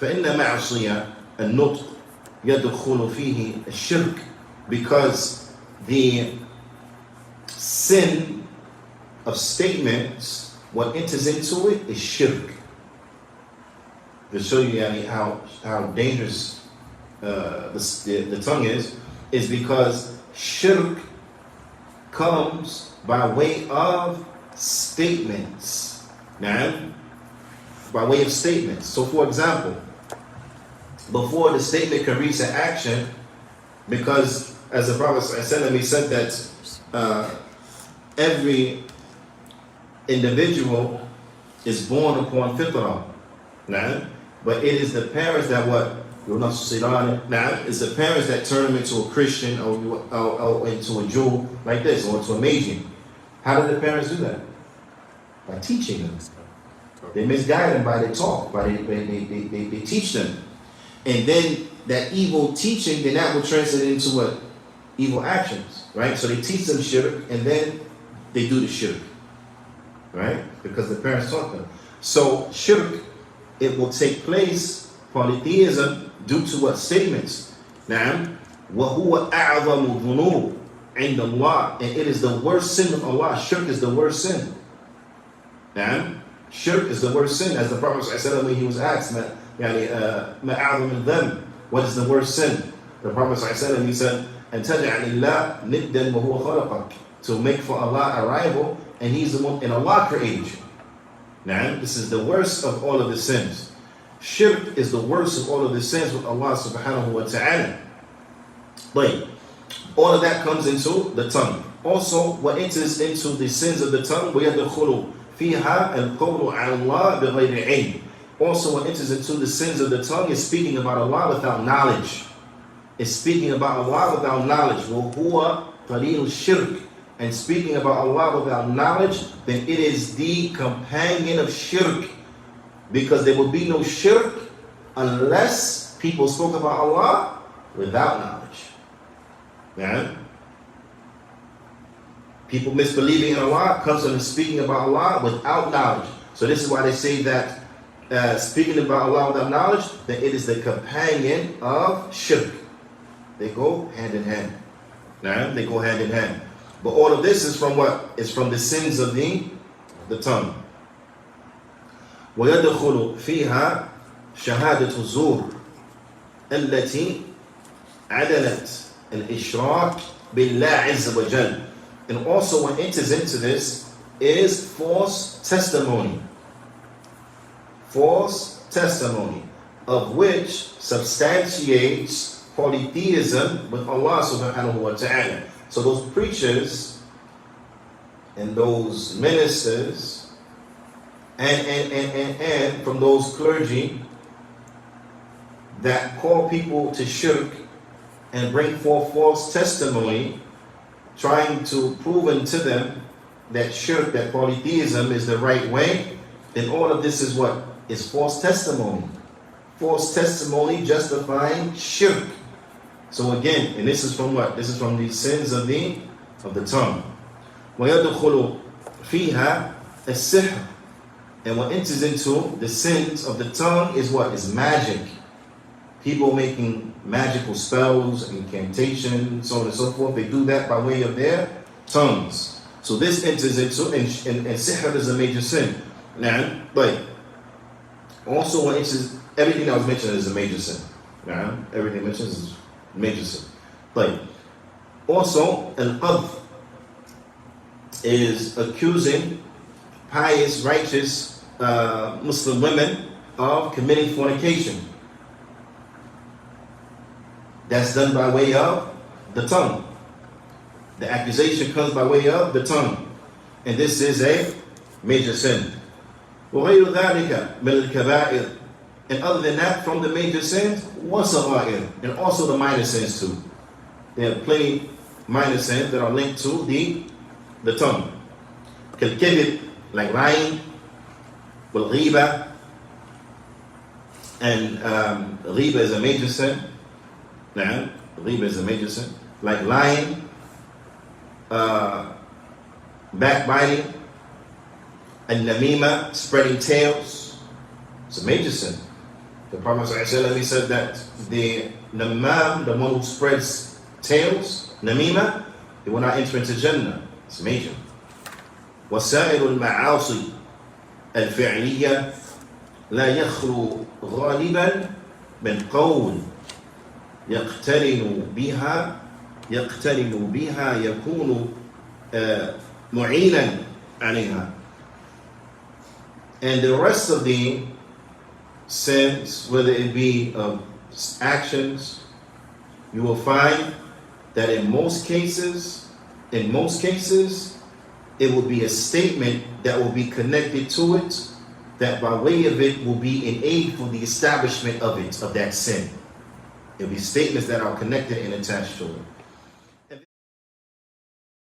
فإن معصية النطق يدخل فيه الشرك, because the sin of statements, what enters into it is shirk. To show you how dangerous the tongue is because shirk comes by way of statements. Now, by way of statements. So for example, before the statement can reach an action, because as the Prophet ﷺ, he said that every individual is born upon fitrah. Now, but it is the parents that now, it's the parents that turn them into a Christian or into a Jew like this, or into a Magian. How do the parents do that? By teaching them. They misguide them by their talk, they teach them. And then that evil teaching, then that will translate into what? Evil actions, right? So they teach them shirk, and then they do the shirk, right? Because the parents taught them. So shirk, it will take place, polytheism, due to what? Statements. Now, وَهُوَ أَعْظَمُ ذُنُوبٍ عِنْدَ اللَّهِ, and it is the worst sin of Allah. Shirk is the worst sin. Now, shirk is the worst sin, as the Prophet ﷺ, when he was asked, what is the worst sin? The Prophet ﷺ, he said, أَن تَجْعَلِ اللَّهِ نِدًّا وَهُوَ خَلَقَكَ, to make for Allah a rival, and He's the one, and Allah created you. Now, this is the worst of all of the sins. Shirk is the worst of all of the sins with Allah subhanahu wa ta'ala. But all of that comes into the tongue. Also, what enters into the sins of the tongue, وَيَدْخُلُ فِيهَا الْقَوْلُ عَلَى اللَّهِ بِغَيْرِ عِلْمٍ. Also, what enters into the sins of the tongue is speaking about Allah without knowledge. It's speaking about Allah without knowledge. وَهُوَ قَلِيلُ الشِّرْكِ, and speaking about Allah without knowledge, then it is the companion of shirk. Because there will be no shirk unless people spoke about Allah without knowledge. Yeah? People misbelieving in Allah comes from speaking about Allah without knowledge. So this is why they say that speaking about Allah without knowledge, that it is the companion of shirk. They go hand in hand. Yeah? They go hand in hand. But all of this is from what? It's from the sins of the tongue. ويدخل فيها شهادة الزور التي عدلت الإشراك بالله عز وجل. And also what enters into this is false testimony. False testimony, of which substantiates polytheism with Allah subhanahu wa ta'ala. So those preachers and those ministers and from those clergy that call people to shirk and bring forth false testimony, trying to prove unto them that shirk, that polytheism is the right way, then all of this is what? Is false testimony. False testimony justifying shirk. So again, and this is from what? This is from the sins of the tongue. وَيَدْخُلُ فِيهَا السِّحْرُ, and what enters into the sins of the tongue is what? Is magic. People making magical spells, incantations, so on and so forth. They do that by way of their tongues. So this enters into, and sihr is a major sin. Now, but also what enters, everything that was mentioned is a major sin. Now, everything mentioned is a major sin. But also, al-qadh is accusing pious, righteous Muslim women of committing fornication. That's done by way of the tongue. The accusation comes by way of the tongue. And this is a major sin. وَغَيْرُ ذَلِكَ مِنَ الْكَبَائِرِ, and other than that, from the major sins, وَصَغَائِرِ, and also the minor sins too. There are plenty minor sins that are linked to the tongue. كَالْكِذِبِ, like lying, والغيبة, and ghiba is a major sin. Now, ghiba is a major sin. Like lying, backbiting, and namima, spreading tales. It's a major sin. The Prophet ﷺ, he said that the namam, the one who spreads tales, namima, they will not enter into Jannah. It's major. وسائر المعاصي الفعلية لا يخلو غالبا من قول يقترن بها يكون معينا عليها. And the rest of the sins, whether it be actions, you will find that in most cases, it will be a statement that will be connected to it, that by way of it will be an aid for the establishment of it, of that sin. It will be statements that are connected and attached to it.